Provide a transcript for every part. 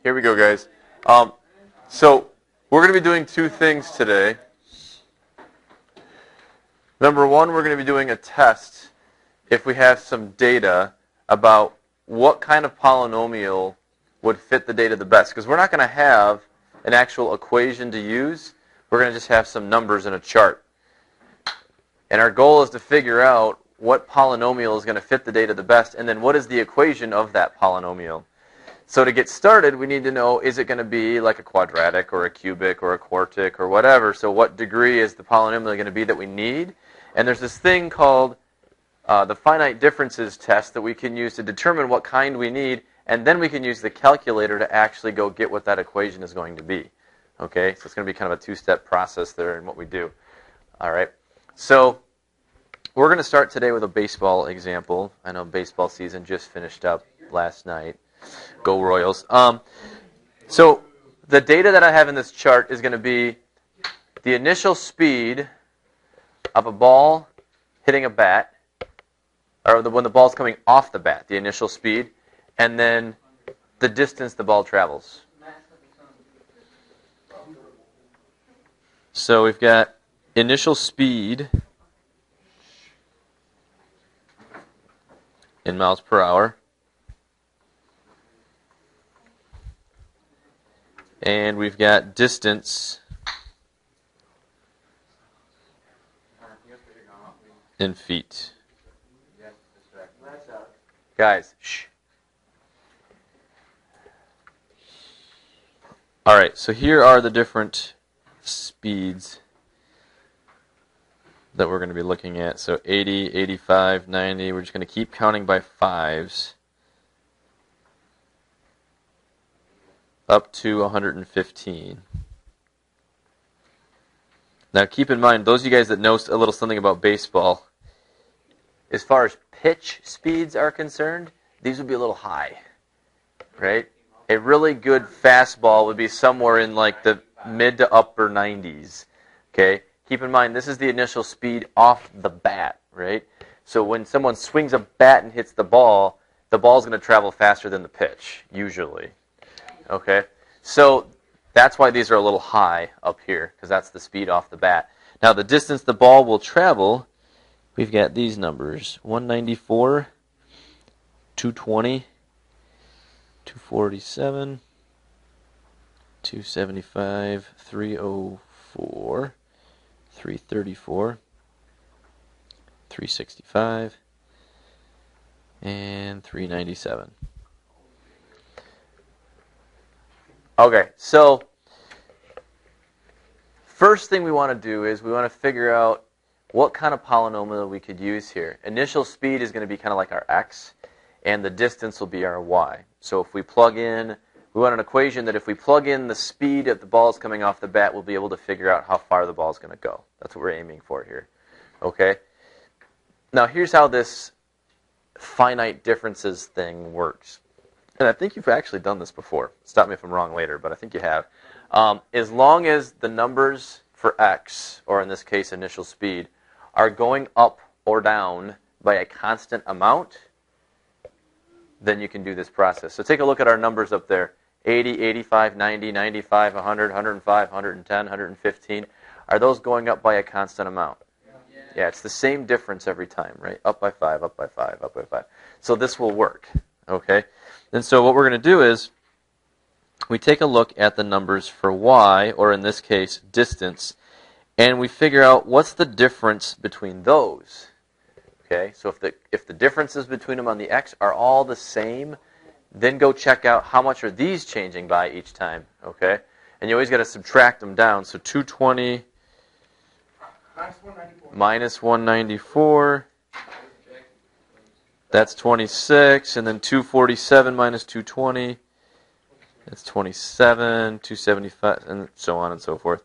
Here we go, guys. So we're going to be doing two things today. Number one, we're going to be doing a test if we have some data about what kind of polynomial would fit the data the best. Because we're not going to have an actual equation to use. We're going to just have some numbers in a chart. And our goal is to figure out what polynomial is going to fit the data the best, and then what is the equation of that polynomial. So to get started, we need to know, is it going to be like a quadratic or a cubic or a quartic or whatever? So what degree is the polynomial going to be that we need? And there's this thing called the finite differences test that we can use to determine what kind we need, and then we can use the calculator to actually go get what that equation is going to be. Okay, so it's going to be kind of a two-step process there in what we do. All right, so we're going to start today with a baseball example. I know baseball season just finished up last night. Go Royals. So the data that I have in this chart is going to be the initial speed of a ball hitting a bat, or when the ball's coming off the bat, the initial speed, and then the distance the ball travels. So we've got initial speed in miles per hour. And we've got distance in feet. Guys, shh. All right, so here are the different speeds that we're going to be looking at. So 80, 85, 90. We're just going to keep counting by fives up to 115. Now keep in mind, those of you guys that know a little something about baseball, as far as pitch speeds are concerned, these would be a little high, right? A really good fastball would be somewhere in like the mid to upper 90s, okay? Keep in mind, this is the initial speed off the bat, right? So when someone swings a bat and hits the ball's going to travel faster than the pitch, usually. Okay, so that's why these are a little high up here, because that's the speed off the bat. Now the distance the ball will travel, we've got these numbers: 194, 220, 247, 275, 304, 334, 365, and 397. Okay, so first thing we want to do is we want to figure out what kind of polynomial we could use here. Initial speed is going to be kind of like our x, and the distance will be our y. So if we plug in, we want an equation that if we plug in the speed of the ball coming off the bat, we'll be able to figure out how far the ball is going to go. That's what we're aiming for here. Okay? Now here's how this finite differences thing works. And I think you've actually done this before. Stop me if I'm wrong later, but I think you have. As long as the numbers for x, or in this case initial speed, are going up or down by a constant amount, then you can do this process. So take a look at our numbers up there. 80, 85, 90, 95, 100, 105, 110, 115. Are those going up by a constant amount? Yeah, it's the same difference every time, right? Up by 5, up by 5, up by 5. So this will work, okay? And so what we're going to do is we take a look at the numbers for y, or in this case, distance, and we figure out what's the difference between those. Okay, so if the differences between them on the x are all the same, then go check out how much are these changing by each time. Okay, and you always got to subtract them down. So 220 minus 194. That's 26, and then 247 minus 220, that's 27, 275, and so on and so forth.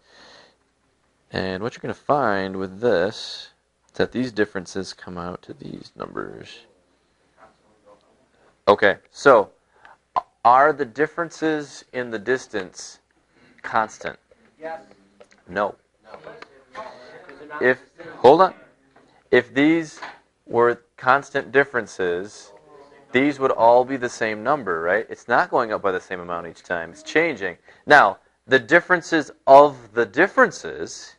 And what you're going to find with this is that these differences come out to these numbers. Okay, so are the differences in the distance constant? Yes. No. Hold on. If these were constant differences, these would all be the same number, right? It's not going up by the same amount each time. It's changing. Now, the differences of the differences,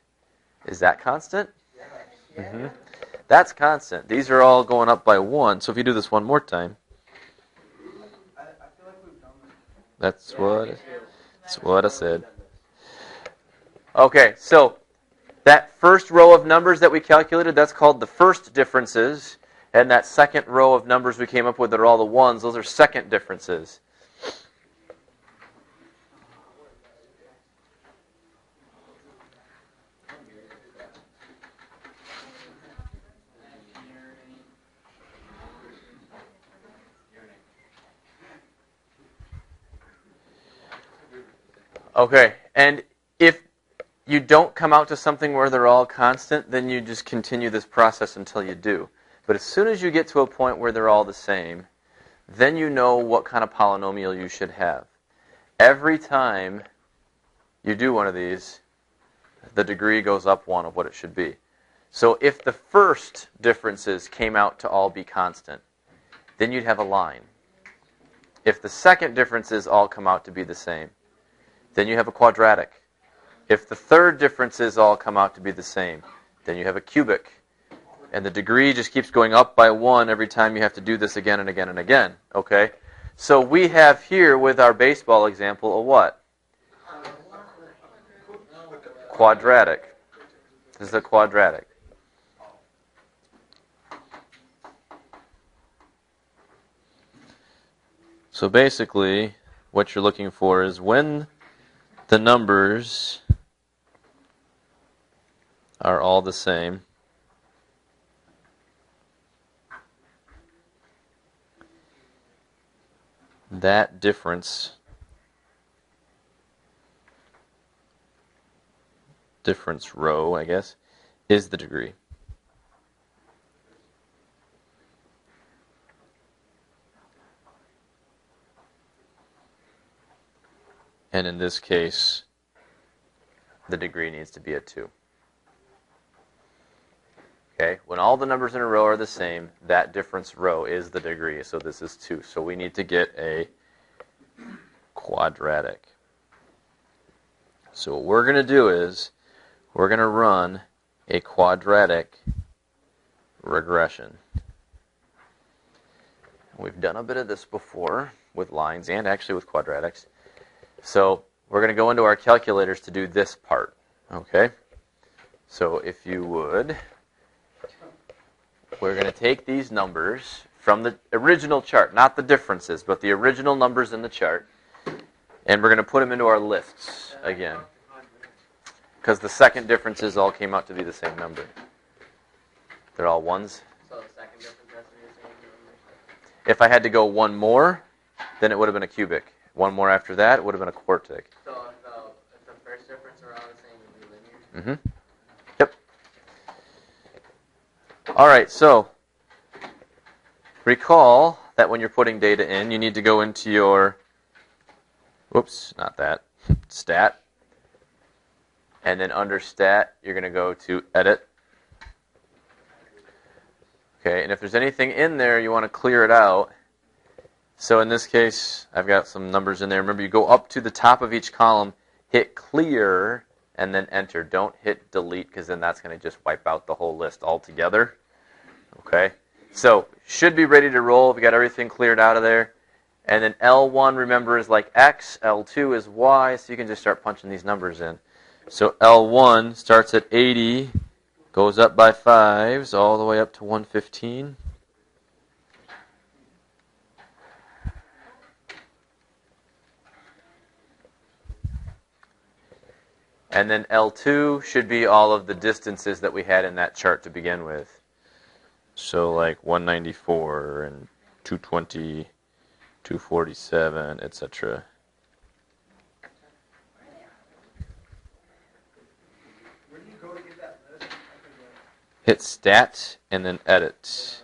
is that constant? Mm-hmm. That's constant. These are all going up by 1. So if you do this one more time, that's what I said. Okay, so that first row of numbers that we calculated, that's called the first differences. And that second row of numbers we came up with that are all the ones, those are second differences. Okay, and if you don't come out to something where they're all constant, then you just continue this process until you do. But as soon as you get to a point where they're all the same, then you know what kind of polynomial you should have. Every time you do one of these, the degree goes up 1 of what it should be. So if the first differences came out to all be constant, then you'd have a line. If the second differences all come out to be the same, then you have a quadratic. If the third differences all come out to be the same, then you have a cubic. And the degree just keeps going up by 1 every time you have to do this again and again and again. Okay? So we have here with our baseball example a what? Quadratic. This is a quadratic. So basically, what you're looking for is when the numbers are all the same, that difference row, I guess, is the degree. And in this case, the degree needs to be a 2. Okay, when all the numbers in a row are the same, that difference row is the degree. So this is 2. So we need to get a quadratic. So what we're going to do is we're going to run a quadratic regression. We've done a bit of this before with lines and actually with quadratics. So we're going to go into our calculators to do this part. Okay? So if you would, we're going to take these numbers from the original chart, not the differences, but the original numbers in the chart, and we're going to put them into our lists again. Because the second differences all came out to be the same number. They're all ones. So the second difference has to be the same number? If I had to go one more, then it would have been a cubic. One more after that, it would have been a quartic. So if the first difference are all the same, it would be linear? Mm-hmm. Yep. All right, so recall that when you're putting data in, you need to go into your, whoops, not that, stat. And then under stat, you're going to go to edit. Okay, and if there's anything in there, you want to clear it out. So in this case, I've got some numbers in there. Remember, you go up to the top of each column, hit clear, and then enter. Don't hit delete, because then that's going to just wipe out the whole list altogether. Okay, so should be ready to roll. We got everything cleared out of there. And then L1, remember, is like X. L2 is Y, so you can just start punching these numbers in. So L1 starts at 80, goes up by 5s, all the way up to 115. And then L2 should be all of the distances that we had in that chart to begin with. So like 194 and 220, 247, etc. Where do you go to get that list? Hit stat and then edit.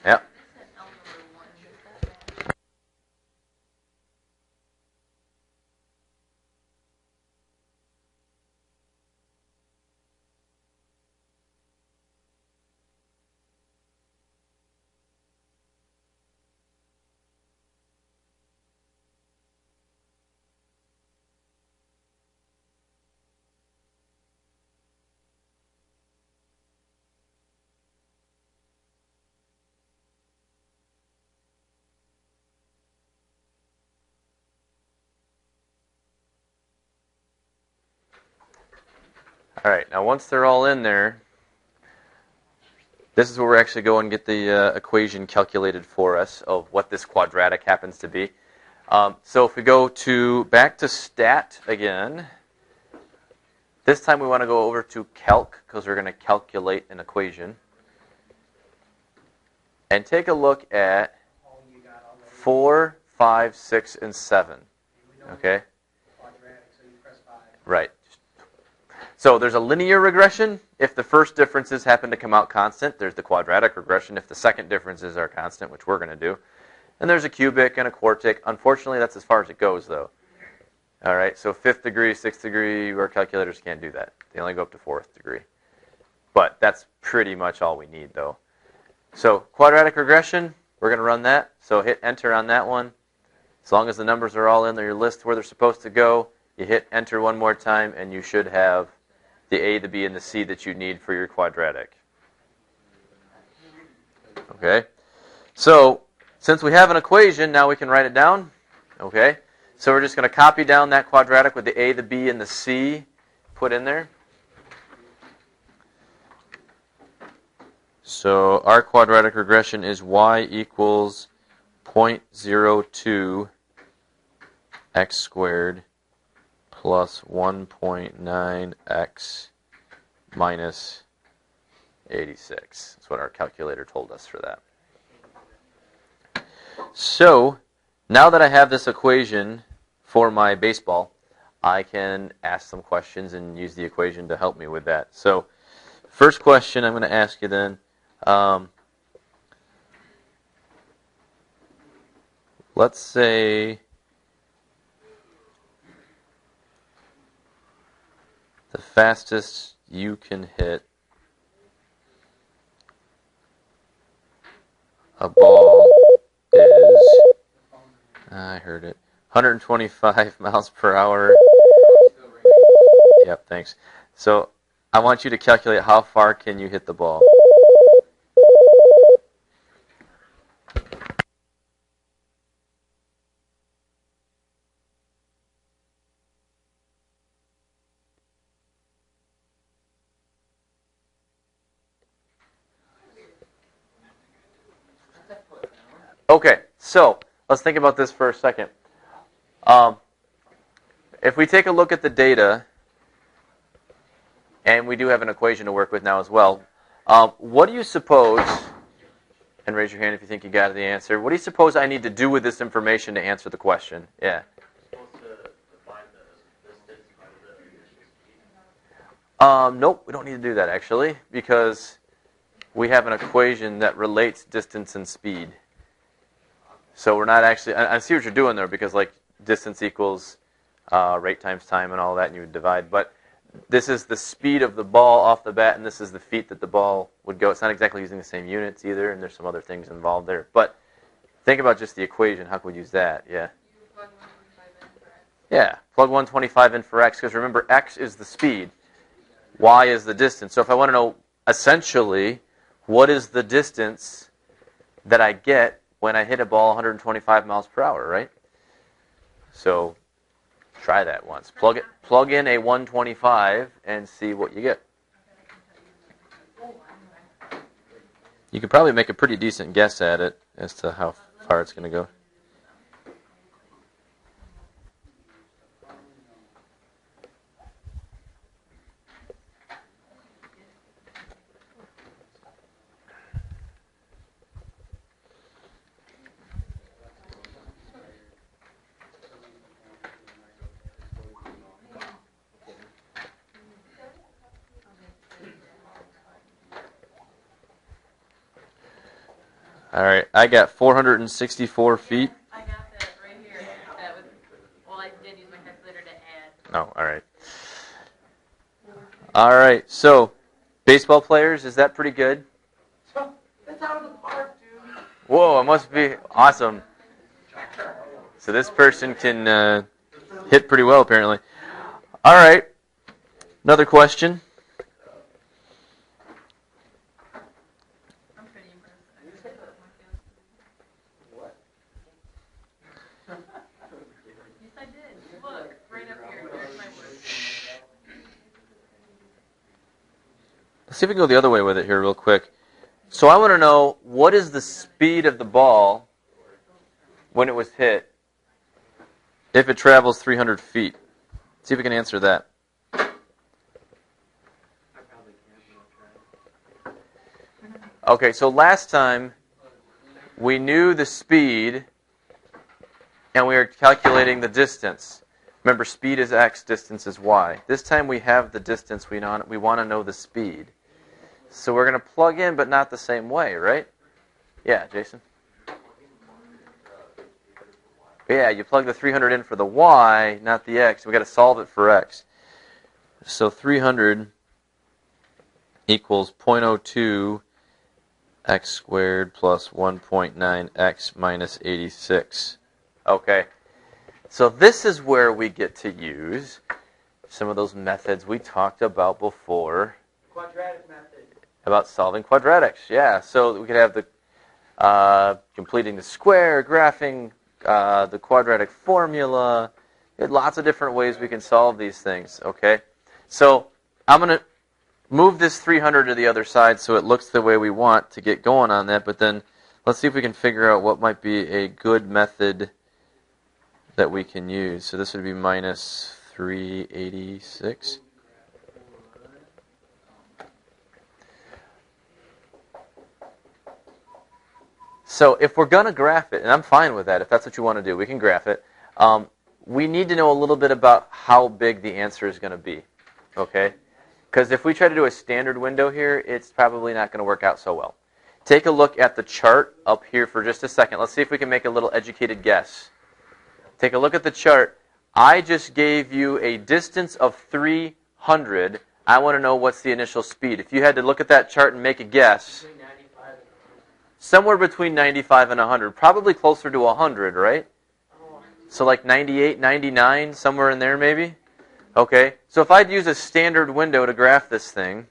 Yep. All right, now once they're all in there, this is where we're actually going and get the equation calculated for us of what this quadratic happens to be. So if we go back to stat again, this time we want to go over to calc because we're going to calculate an equation. And take a look at 4, 5, 6, and 7. Okay? Right. So there's a linear regression if the first differences happen to come out constant. There's the quadratic regression if the second differences are constant, which we're going to do. And there's a cubic and a quartic. Unfortunately, that's as far as it goes, though. All right, so 5th degree, 6th degree, our calculators can't do that. They only go up to 4th degree. But that's pretty much all we need, though. So quadratic regression, we're going to run that. So hit enter on that one. As long as the numbers are all in your list where they're supposed to go, you hit enter one more time, and you should have the A, the B, and the C that you need for your quadratic. Okay? So since we have an equation, now we can write it down. Okay? So we're just going to copy down that quadratic with the A, the B, and the C put in there. So our quadratic regression is y equals 0.02 x squared plus 1.9x minus 86. That's what our calculator told us for that. So now that I have this equation for my baseball, I can ask some questions and use the equation to help me with that. So first question I'm going to ask you then, let's say the fastest you can hit a ball is, I heard it, 125 miles per hour. Yep, thanks. So I want you to calculate how far can you hit the ball. Okay, so let's think about this for a second. If we take a look at the data, and we do have an equation to work with now as well, what do you suppose, and raise your hand if you think you got the answer, what do you suppose I need to do with this information to answer the question? Yeah. Nope, we don't need to do that actually, because we have an equation that relates distance and speed. So we're not actually, I see what you're doing there, because like distance equals rate times time and all that, and you would divide. But this is the speed of the ball off the bat, and this is the feet that the ball would go. It's not exactly using the same units either, and there's some other things involved there. But think about just the equation. How can we use that? Yeah. Yeah, plug 125 in for x, because remember, x is the speed. Y is the distance. So if I want to know, essentially, what is the distance that I get when I hit a ball 125 miles per hour, right? So try that once. Plug in a 125 and see what you get. You could probably make a pretty decent guess at it as to how far it's going to go. All right, I got 464 feet. I got that right here. That was, well, I did use my calculator to add. Oh, all right. All right, so baseball players, is that pretty good? That's out of the park, dude. Whoa, it must be awesome. So this person can hit pretty well, apparently. All right, another question. I'm pretty impressed. Yes, I did. Look, right up here. Here's my work. see if we can go the other way with it here real quick. So I want to know, what is the speed of the ball when it was hit if it travels 300 feet? See if we can answer that. Okay, so last time we knew the speed and we were calculating the distance. Remember, speed is x, distance is y. This time we have the distance, we want to know the speed. So we're going to plug in, but not the same way, right? Yeah, Jason? Yeah, you plug the 300 in for the y, not the x. We've got to solve it for x. So 300 equals 0.02 x squared plus 1.9x minus 86. Okay, so this is where we get to use some of those methods we talked about before. Quadratic method. About solving quadratics, yeah. So we could have the completing the square, graphing the quadratic formula. Lots of different ways we can solve these things, okay? So I'm going to move this 300 to the other side so it looks the way we want to get going on that, but then let's see if we can figure out what might be a good method that we can use. So this would be minus 386. So if we're going to graph it, and I'm fine with that, if that's what you want to do, we can graph it. We need to know a little bit about how big the answer is going to be, okay? Because if we try to do a standard window here, it's probably not going to work out so well. Take a look at the chart up here for just a second. Let's see if we can make a little educated guess. Take a look at the chart. I just gave you a distance of 300. I want to know what's the initial speed. If you had to look at that chart and make a guess, somewhere between 95 and 100, probably closer to 100, right? So like 98, 99, somewhere in there maybe? Okay, so if I'd use a standard window to graph this thing,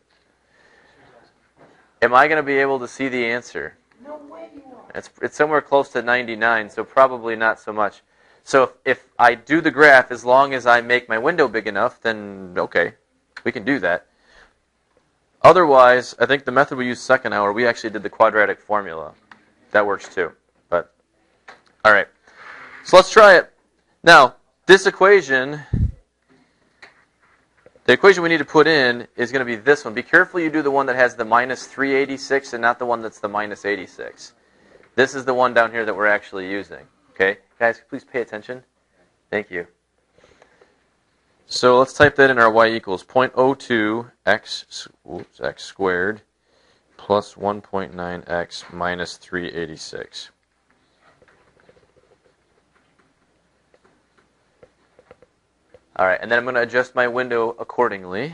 am I going to be able to see the answer? No way you are. It's somewhere close to 99, so probably not so much. So if I do the graph, as long as I make my window big enough, then okay, we can do that. Otherwise, I think the method we used second hour, we actually did the quadratic formula. That works too. But all right, so let's try it. Now, this equation, the equation we need to put in is going to be this one. Be careful you do the one that has the minus 386 and not the one that's the minus 86. This is the one down here that we're actually using. Okay, guys, please pay attention. Thank you. So let's type that in our y equals 0.02 x squared plus 1.9x minus 386. All right, and then I'm going to adjust my window accordingly.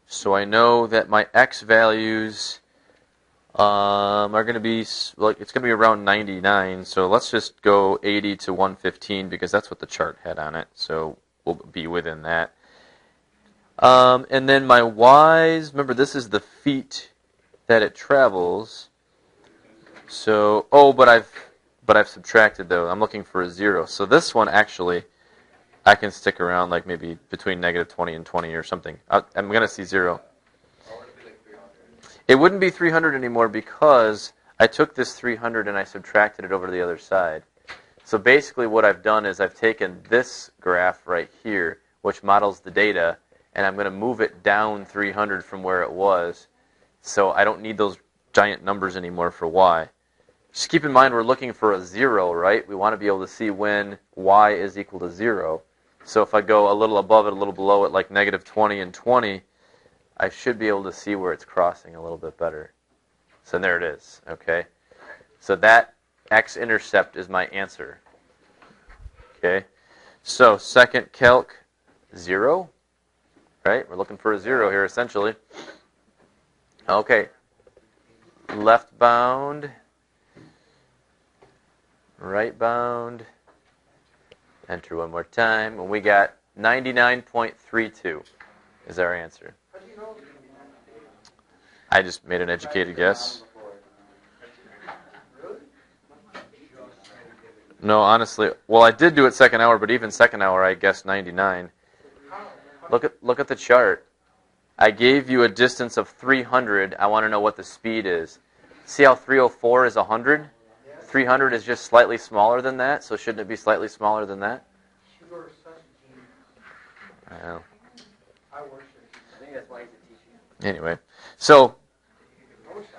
So I know that my x values are going to be, like, it's going to be around 99. So let's just go 80 to 115 because that's what the chart had on it. So we'll be within that. And then my y's, remember this is the feet that it travels. So, but I've subtracted though. I'm looking for a 0. So this one actually, I can stick around like maybe between negative 20 and 20 or something. I'm going to see 0. It wouldn't be 300 anymore because I took this 300 and I subtracted it over to the other side. So basically what I've done is I've taken this graph right here, which models the data, and I'm going to move it down 300 from where it was. So I don't need those giant numbers anymore for y. Just keep in mind we're looking for a 0, right? We want to be able to see when y is equal to 0. So if I go a little above it, a little below it, like negative 20 and 20, I should be able to see where it's crossing a little bit better. So there it is, okay? So that x-intercept is my answer. Okay? So second calc, 0. Right? We're looking for a 0 here, essentially. Okay. Left bound. Right bound. Enter one more time. And we got 99.32 is our answer. I just made an educated guess. No, honestly, well, I did do it second hour, but even second hour, I guessed 99. Look at the chart. I gave you a distance of 300. I want to know what the speed is. See how 304 is 100? 300 is just slightly smaller than that, so shouldn't it be slightly smaller than that? You are such a genius. I know. I worship you. I think that's why he's a teacher. Anyway, so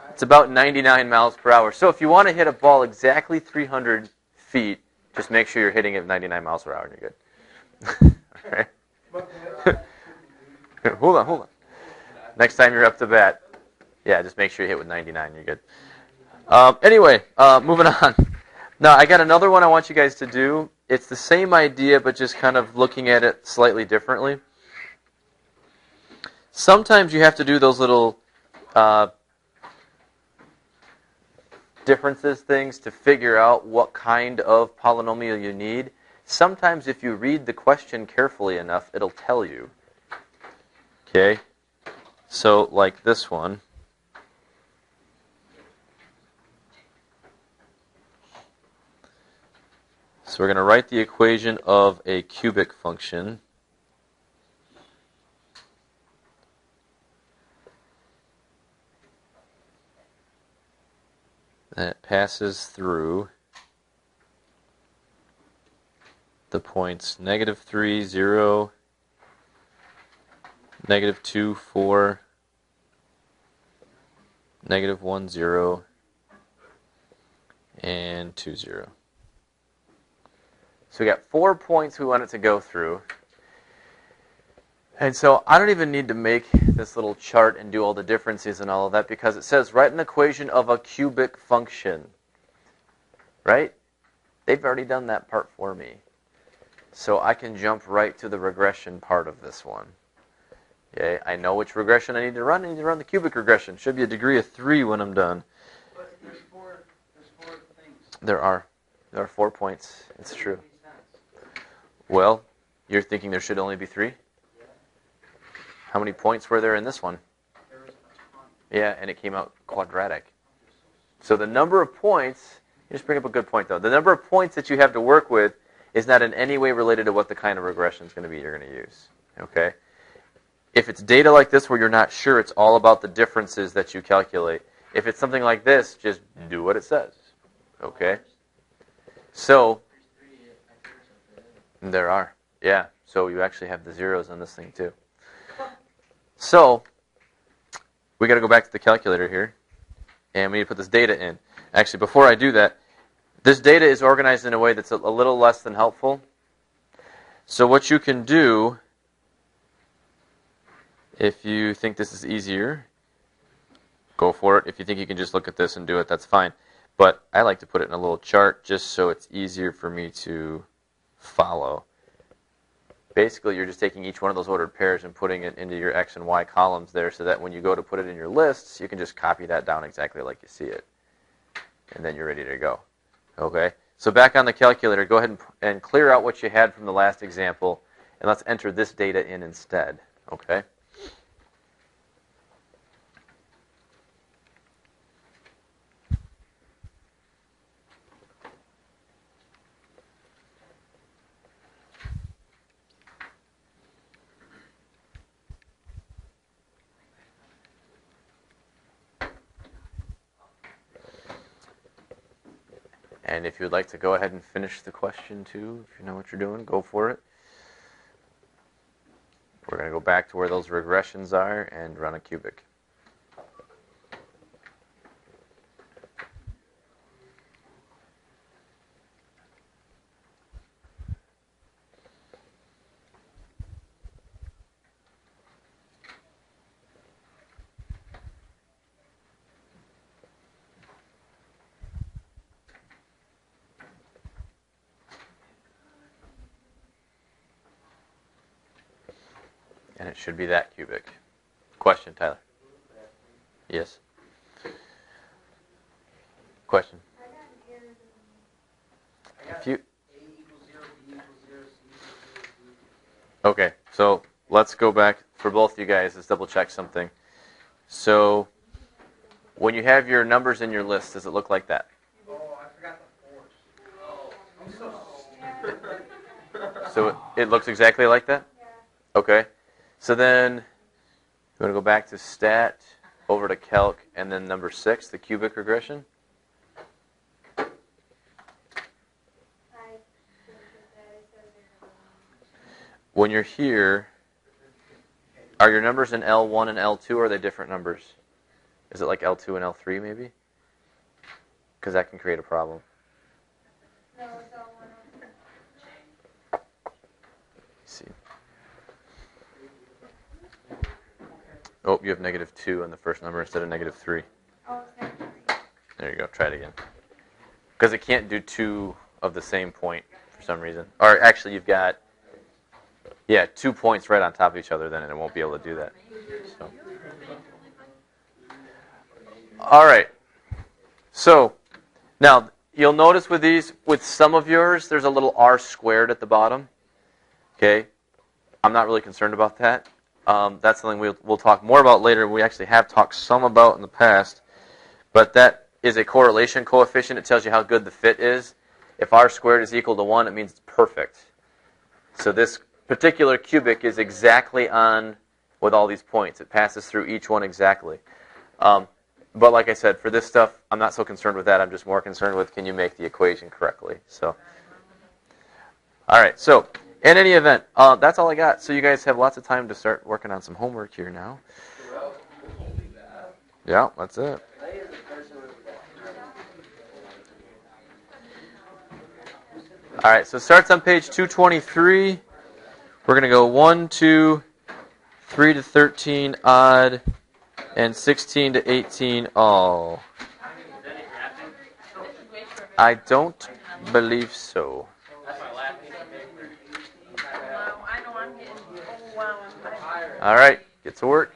it's about 99 miles per hour. So if you want to hit a ball exactly 300 feet, just make sure you're hitting it at 99 miles per hour and you're good. All right. Hold on. Next time you're up to bat, yeah, just make sure you hit with 99. You're good. Anyway, moving on. Now, I got another one I want you guys to do. It's the same idea, but just kind of looking at it slightly differently. Sometimes you have to do those little differences things to figure out what kind of polynomial you need. Sometimes if you read the question carefully enough, it'll tell you. Okay? So, like this one. So we're going to write the equation of a cubic function. That passes through the points -3, 0, -2, 4, -1, 0, and 2, 0. So we got 4 points we want it to go through. And so I don't even need to make this little chart and do all the differences and all of that because it says write an equation of a cubic function. Right? They've already done that part for me. So I can jump right to the regression part of this one. Okay, I know which regression I need to run. I need to run the cubic regression. Should be a degree of 3 when I'm done. But there's four things. There are 4 points. It's true. Well, you're thinking there should only be 3? How many points were there in this one? Yeah, and it came out quadratic. So the number of points, you just bring up a good point though. The number of points that you have to work with is not in any way related to what the kind of regression is going to be you're going to use. Okay? If it's data like this where you're not sure, it's all about the differences that you calculate. If it's something like this, just do what it says. Okay? So, there are. Yeah, so you actually have the zeros on this thing too. So, we got to go back to the calculator here, and we need to put this data in. Actually, before I do that, this data is organized in a way that's a little less than helpful. So what you can do, if you think this is easier, go for it. If you think you can just look at this and do it, that's fine. But I like to put it in a little chart just so it's easier for me to follow. Basically, you're just taking each one of those ordered pairs and putting it into your X and Y columns there so that when you go to put it in your lists, you can just copy that down exactly like you see it. And then you're ready to go. Okay? So back on the calculator, go ahead and clear out what you had from the last example, and let's enter this data in instead. Okay? And if you would like to go ahead and finish the question too, if you know what you're doing, go for it. We're going to go back to where those regressions are and run a cubic. And it should be that cubic. Question, Tyler? Yes? Question? If you... Okay, so let's go back for both you guys. Let's double check something. So when you have your numbers in your list, does it look like that? Oh, I forgot the force. I'm so So it looks exactly like that? Okay. So then, You want to go back to stat, over to calc, and then number 6, the cubic regression? When you're here, are your numbers in L1 and L2, or are they different numbers? Is it like L2 and L3 maybe? Because that can create a problem. No, it's all one. Let's see. Oh, you have -2 on the first number instead of -3. Oh, it's not three. There you go. Try it again. Because it can't do 2 of the same point for some reason. Or actually, you've got, 2 points right on top of each other, then it won't be able to do that. So. All right. So, now, you'll notice with these, with some of yours, there's a little r squared at the bottom. Okay? I'm not really concerned about that. That's something we'll talk more about later. We actually have talked some about in the past. But that is a correlation coefficient. It tells you how good the fit is. If r squared is equal to 1, it means it's perfect. So this particular cubic is exactly on with all these points. It passes through each one exactly. But like I said, for this stuff, I'm not so concerned with that. I'm just more concerned with, can you make the equation correctly? So, all right. So, in any event, that's all I got. So you guys have lots of time to start working on some homework here now. Yeah, that's it. All right. So it starts on page 223. We're going to go 1, 2, 3 to 13 odd, and 16 to 18 all. I don't believe so. All right, get to work.